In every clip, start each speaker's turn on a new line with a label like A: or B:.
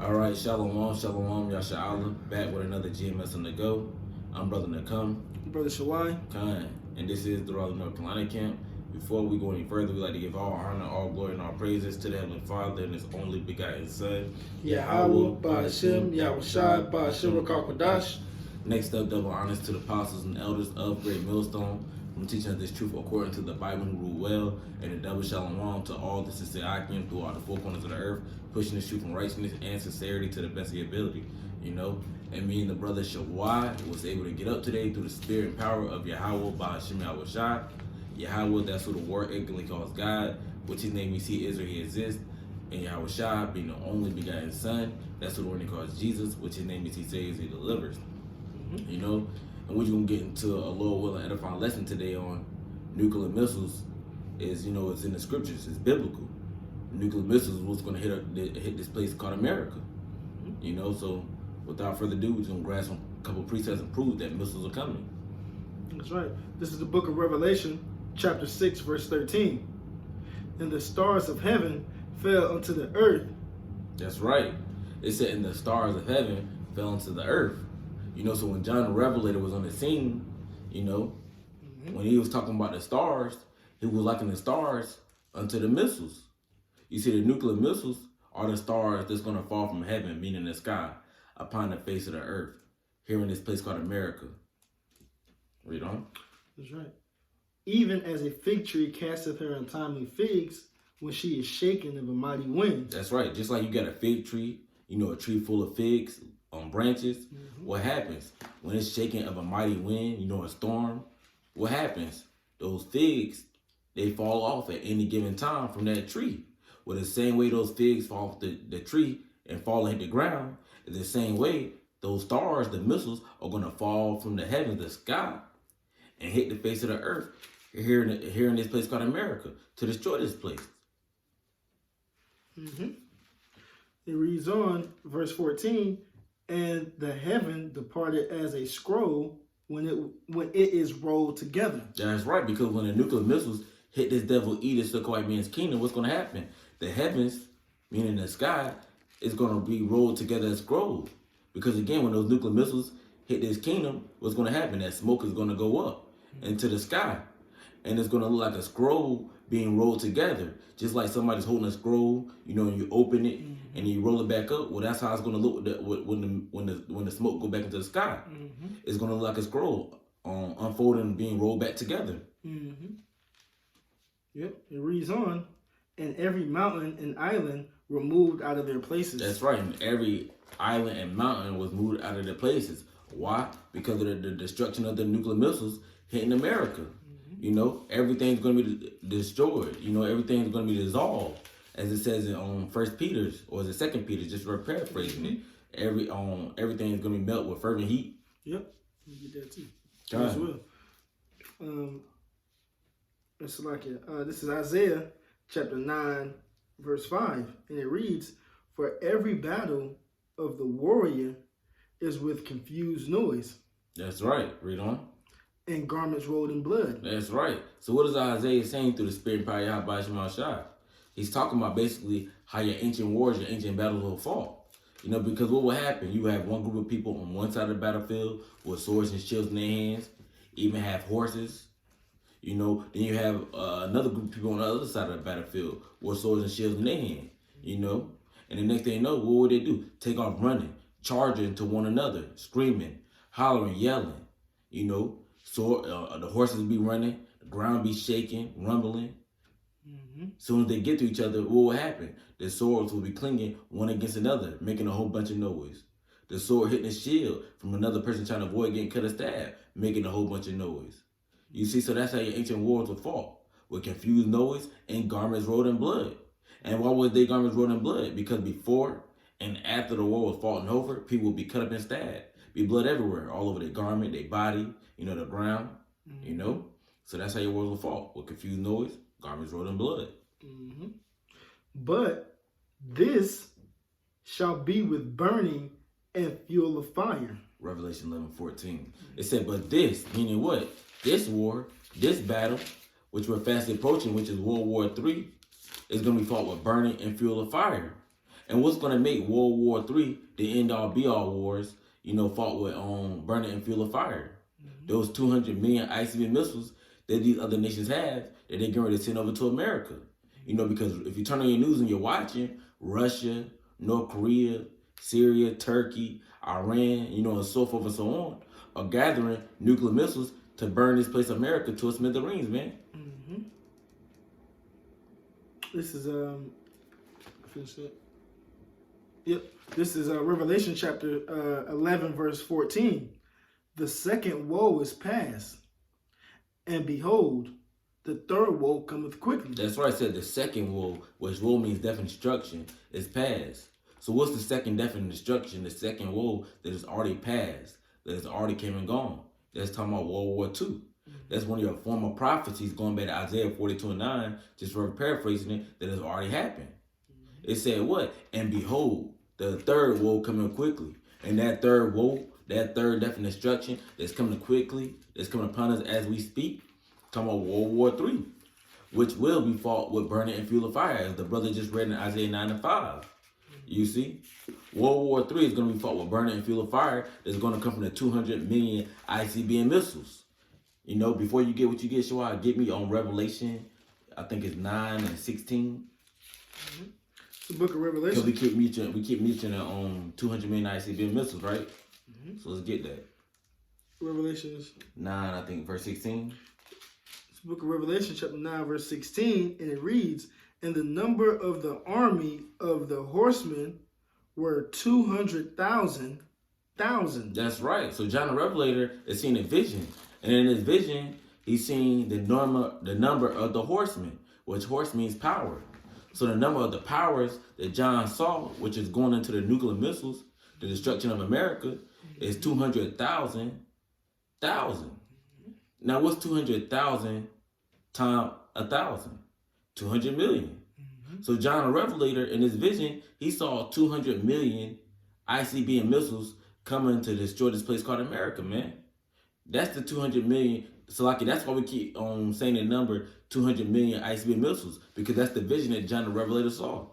A: All right, shalom, shalom, Yasha'Allah, back with another GMS on the go. I'm Brother Nakam.
B: Brother Shawai.
A: Khan, and this is the Raleigh, North Carolina camp. Before we go any further, we like to give all honor, all glory, and all praises to the Heavenly Father and His only begotten Son,
B: Yahweh, Ba'ashem, Yahushai, Ba'ashem, Rakakwadash.
A: Next up, double honors to the apostles and elders of Great Millstone from teaching us this truth according to the Bible who rule well, and a double shalom to all the sincere Akim throughout the four corners of the earth, pushing this truth from righteousness and sincerity to the best of your ability, And me and the brother Shawai was able to get up today through the spirit and power of Yahweh, Ba'ashem, Yahushai. Yahweh, that's who the word ignorantly calls God, which His name we see is or He exists. And Yahushai, being the only begotten Son, that's who the word He calls Jesus, which His name is He says He delivers. And we're going to get into a little will and edifying lesson today on nuclear missiles. It's in the scriptures, it's biblical. Nuclear missiles was going to hit this place called America. So without further ado, we're going to grasp a couple of precepts and prove that missiles are coming.
B: That's right. This is the book of Revelation, chapter 6, verse 13. And the stars of heaven fell unto the earth.
A: That's right. It said, and the stars of heaven fell into the earth. So when John the Revelator was on the scene, when he was talking about the stars, he was likening the stars unto the missiles. You see, the nuclear missiles are the stars that's going to fall from heaven, meaning the sky, upon the face of the earth, here in this place called America. Read on.
B: That's right. Even as a fig tree casteth her untimely figs when she is shaken of a mighty wind.
A: That's right. Just like you got a fig tree, a tree full of figs on branches. What happens when it's shaken of a mighty wind, a storm? What happens? Those figs, they fall off at any given time from that tree. Well, the same way those figs fall off the tree and fall and hit the ground, is the same way those stars, the missiles, are going to fall from the heavens, the sky, and hit the face of the earth here in this place called America to destroy this place.
B: It reads on, verse 14, and the heaven departed as a scroll when it is rolled together.
A: That's right, because when the nuclear missiles hit this devil eater white man's kingdom, what's going to happen? The heavens, meaning the sky, is going to be rolled together as scrolls. Because again, when those nuclear missiles hit this kingdom, what's going to happen? That smoke is going to go up into the sky. And it's going to look like a scroll being rolled together. Just like somebody's holding a scroll, and you open it and you roll it back up. Well, that's how it's going to look when the smoke go back into the sky. It's going to look like a scroll unfolding and being rolled back together.
B: Yep, it reads on, and every mountain and island were moved out of their places.
A: That's right, and every island and mountain was moved out of their places. Why? Because of the destruction of the nuclear missiles hitting America. Everything's going to be destroyed. Everything's going to be dissolved, as it says in 1 Peter's, or is it 2 Peter's, just paraphrasing it. Everything is going to be melt with fervent heat.
B: Yep, you get that too. As well. It's like this is Isaiah chapter 9, verse 5, and it reads, "For every battle of the warrior is with confused noise."
A: That's right. Read on.
B: And garments rolled in blood.
A: That's right. So what is Isaiah saying through the spirit and power of Yahweh Shemashai? He's talking about basically how your ancient wars, your ancient battles will fall. Because what will happen? You have one group of people on one side of the battlefield with swords and shields in their hands, even have horses. Then you have another group of people on the other side of the battlefield with swords and shields in their hand. And the next thing you know, what would they do? Take off running, charging to one another, screaming, hollering, yelling. So the horses be running, the ground be shaking, rumbling. Soon as they get to each other, what will happen? The swords will be clinging one against another, making a whole bunch of noise. The sword hitting the shield from another person trying to avoid getting cut or stabbed, making a whole bunch of noise. You see, so that's how your ancient wars were fought, with confused noise and garments rolled in blood. And why was they garments rolled in blood? Because before and after the war was fought and over, people would be cut up and stabbed. Be blood everywhere, all over their garment, their body, the ground, So that's how your wars were fought, with confused noise, garments rolled in blood.
B: But this shall be with burning and fuel of fire.
A: Revelation 11:14. It said, but this, meaning what? This war, this battle, which we're fast approaching, which is World War III, is going to be fought with burning and fuel of fire. And what's going to make World War III the end-all be-all wars, fought with burning and fuel of fire? Those 200 million ICBM missiles that these other nations have that they're getting ready to send over to America. Because if you turn on your news and you're watching, Russia, North Korea, Syria, Turkey, Iran, and so forth and so on, are gathering nuclear missiles to burn this place America to a smithereens, man.
B: This is finish it. Yep. This is Revelation chapter 11, verse 14. The second woe is past, and behold, the third woe cometh quickly.
A: That's right. I said the second woe, which woe means death and destruction, is past. So what's the second death and destruction? The second woe that is already past, that has already came and gone. That's talking about World War II. That's one of your former prophecies going back to Isaiah 42:9, just for paraphrasing it, that has already happened. It said what? And behold, the third woe coming quickly. And that third woe, that third death and destruction that's coming quickly, that's coming upon us as we speak, talking about World War III, which will be fought with burning and fuel of fire, as the brother just read in Isaiah 9:5. You see? World War III is going to be fought with burning and fuel of fire that's going to come from the 200 million ICBM missiles. Before you get what you get, Shawai, get me on Revelation, I think it's 9 and 16.
B: It's the book of Revelation.
A: Because we keep mentioning on 200 million ICBM missiles, right? So let's get that.
B: Revelation
A: 9, I think, verse 16.
B: It's the book of Revelation, chapter 9, verse 16, and it reads, and the number of the army of the horsemen were 200,000.
A: That's right. So John the Revelator is seeing a vision. And in his vision, he's seeing the number of the horsemen, which horse means power. So the number of the powers that John saw, which is going into the nuclear missiles, the destruction of America, is 200,000. Now, what's 200,000 times 1,000? 200 million. So John the Revelator, in his vision, he saw 200 million ICBM missiles coming to destroy this place called America, man. That's the 200 million. So that's why we keep saying the number 200 million ICBM missiles, because that's the vision that John the Revelator saw.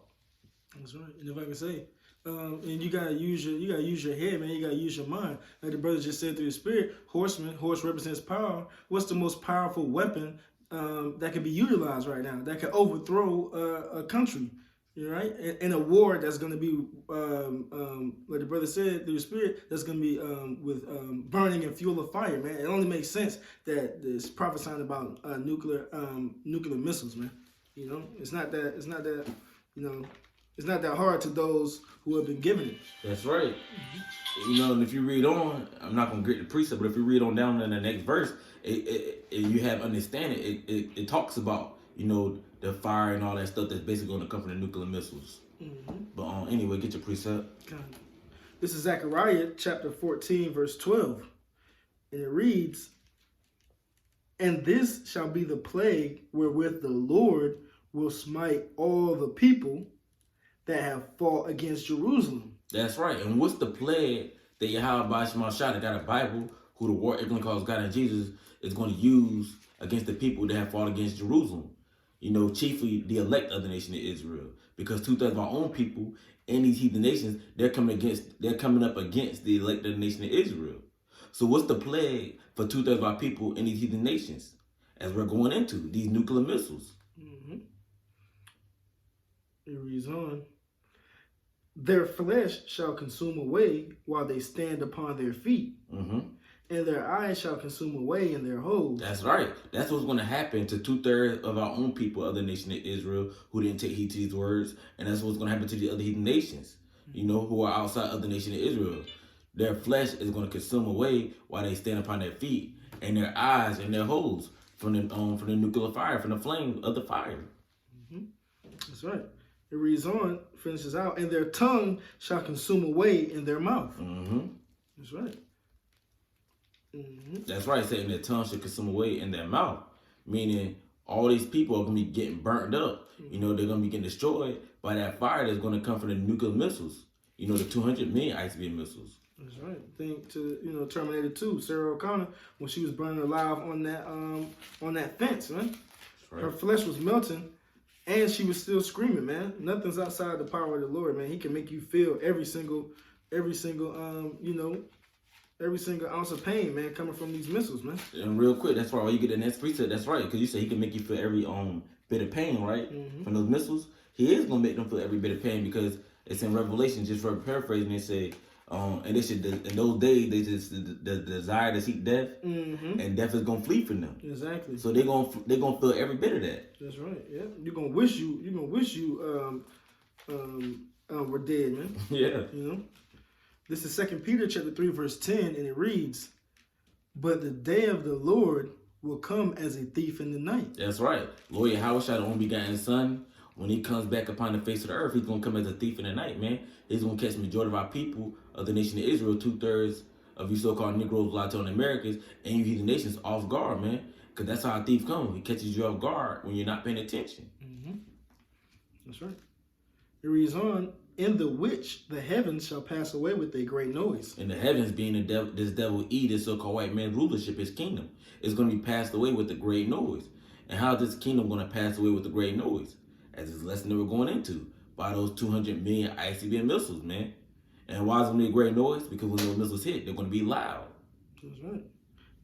B: That's right. And if I can say, and you gotta use your head, man. You gotta use your mind. Like the brother just said through the spirit, horse represents power. What's the most powerful weapon that can be utilized right now, that can overthrow a country? Right? In a war that's going to be, like the brother said through the spirit, that's going to be with burning and fuel of fire, man. It only makes sense that it's prophesying about nuclear missiles, man. It's not that hard to those who have been given it.
A: That's right. And if you read on, I'm not going to get the precept, but if you read on down in the next verse, you have understanding. It talks about, the fire and all that stuff that's basically going to come from the nuclear missiles. But anyway, get your precept.
B: This is Zechariah chapter 14, verse 12. And it reads, and this shall be the plague wherewith the Lord will smite all the people that have fought against Jerusalem.
A: That's right. And what's the plague that Yahweh Bashmal Shah, that got a Bible, who the war England calls God and Jesus, is going to use against the people that have fought against Jerusalem? Chiefly the elect of the nation of Israel, because 2/3 of our own people in these heathen nations, they're coming up against the elect of the nation of Israel. So what's the plague for 2/3 of our people in these heathen nations as we're going into these nuclear missiles?
B: It reads on. Their flesh shall consume away while they stand upon their feet. And their eyes shall consume away in their holes.
A: That's right. That's what's going to happen to 2/3 of our own people of the nation of Israel who didn't take heed to these words. And that's what's going to happen to the other heathen nations, who are outside of the nation of Israel. Their flesh is going to consume away while they stand upon their feet, and their eyes and their holes from the nuclear fire, from the flame of the fire.
B: That's right. It reads on, finishes out, and their tongue shall consume away in their mouth. That's right.
A: That's right. Saying their tongue should consume away in their mouth, meaning all these people are going to be getting burnt up. They're going to be getting destroyed by that fire that's going to come from the nuclear missiles. The 200 million ICBM missiles.
B: That's right. Think to Terminator 2, Sarah O'Connor, when she was burning alive on that fence, man. Right. Her flesh was melting, And she was still screaming, man. Nothing's outside the power of the Lord, man. He can make you feel every single ounce of pain, man, coming from these missiles, man.
A: And real quick, that's why you get the next precept. That's right, because you say he can make you feel every bit of pain, right, from those missiles. He is gonna make them feel every bit of pain because it's in Revelation. Just for paraphrasing, they say, and they should in those days they just the desire to seek death, and death is gonna flee from them.
B: Exactly.
A: So they're gonna feel every bit of that.
B: That's right. Yeah, you're gonna wish you were dead, man.
A: Yeah.
B: You know. This is 2 Peter chapter 3 verse 10, and it reads, "But the day of the Lord will come as a thief in the night."
A: That's right. Lord Yahweh, the only begotten Son, when he comes back upon the face of the earth, he's gonna come as a thief in the night, man. He's gonna catch the majority of our people of the nation of Israel, 2/3 of you so-called Negroes, Latino Americans, and you heathen nations off guard, man. Because that's how a thief comes. He catches you off guard when you're not paying attention.
B: That's right. It reads on, "In the which the heavens shall pass away with a great noise."
A: And the heavens being the devil, this devil E, this so-called white man's rulership, his kingdom, is going to be passed away with a great noise. And how is this kingdom going to pass away with a great noise? As this lesson that we're going into, by those 200 million ICBM missiles, man. And why is it going to be a great noise? Because when those missiles hit, they're going to be loud.
B: That's right.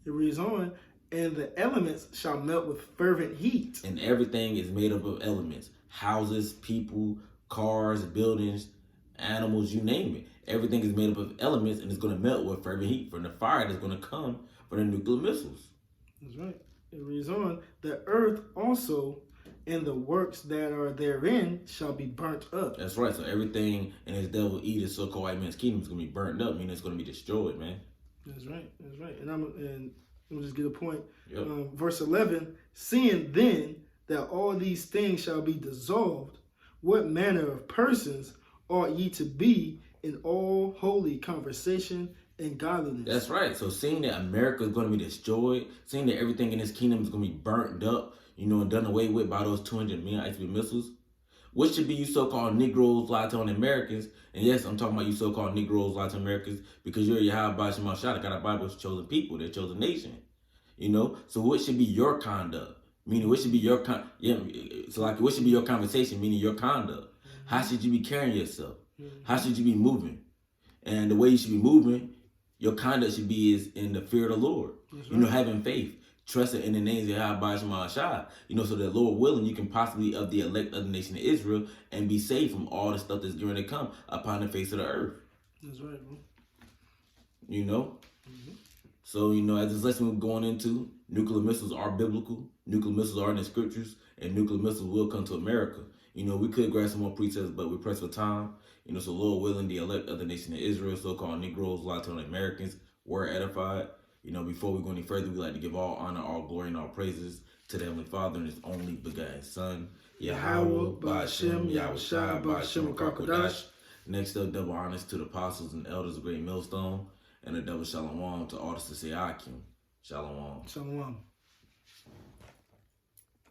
B: It reads on, "And the elements shall melt with fervent heat."
A: And everything is made up of elements. Houses, people, cars, buildings, animals, you name it. Everything is made up of elements, and it's going to melt with fervent heat from the fire that's going to come from the nuclear missiles.
B: That's right. It reads on, "The earth also and the works that are therein shall be burnt up."
A: That's right. So everything in this devil E, this so-called white man's kingdom, is going to be burnt up, meaning it's going to be destroyed, man.
B: That's right. That's right. And I'm just get a point.
A: Yep.
B: Verse 11, "Seeing then that all these things shall be dissolved, what manner of persons ought ye to be in all holy conversation and godliness?"
A: That's right. So seeing that America is going to be destroyed, seeing that everything in this kingdom is going to be burnt up, and done away with by those 200 million ICBM missiles, what should be you so-called Negroes, Latino Americans? And yes, I'm talking about you so-called Negroes, Latino Americans, because you're Yahweh Shema Shah, God of Bible's chosen people, their chosen nation. So what should be your conduct? Meaning, what should be your what should be your conversation? Meaning, your conduct. How should you be carrying yourself? How should you be moving? And the way you should be moving, your conduct should be is in the fear of the Lord. Right. Having faith, trusting in the names of Yahweh Shema Shah. So that Lord willing, you can possibly of the elect of the nation of Israel and be saved from all the stuff that's going to come upon the face of the earth.
B: That's right, bro.
A: So, as this lesson we're going into, nuclear missiles are biblical, nuclear missiles are in the scriptures, and nuclear missiles will come to America. We could grab some more precepts, but we're pressed for time. So Lord willing, the elect of the nation of Israel, so-called Negroes, Latino Americans, were edified. Before we go any further, we like to give all honor, all glory, and all praises to the Heavenly Father and His only begotten Son, Yahweh, Ba'Shem, Yahweh Shai, Ba'Shem, Kakodash. Next up, double honors to the apostles and elders of Great Millstone, and a double shalom to all the Sisei Akim. Shalom.
B: Shalom.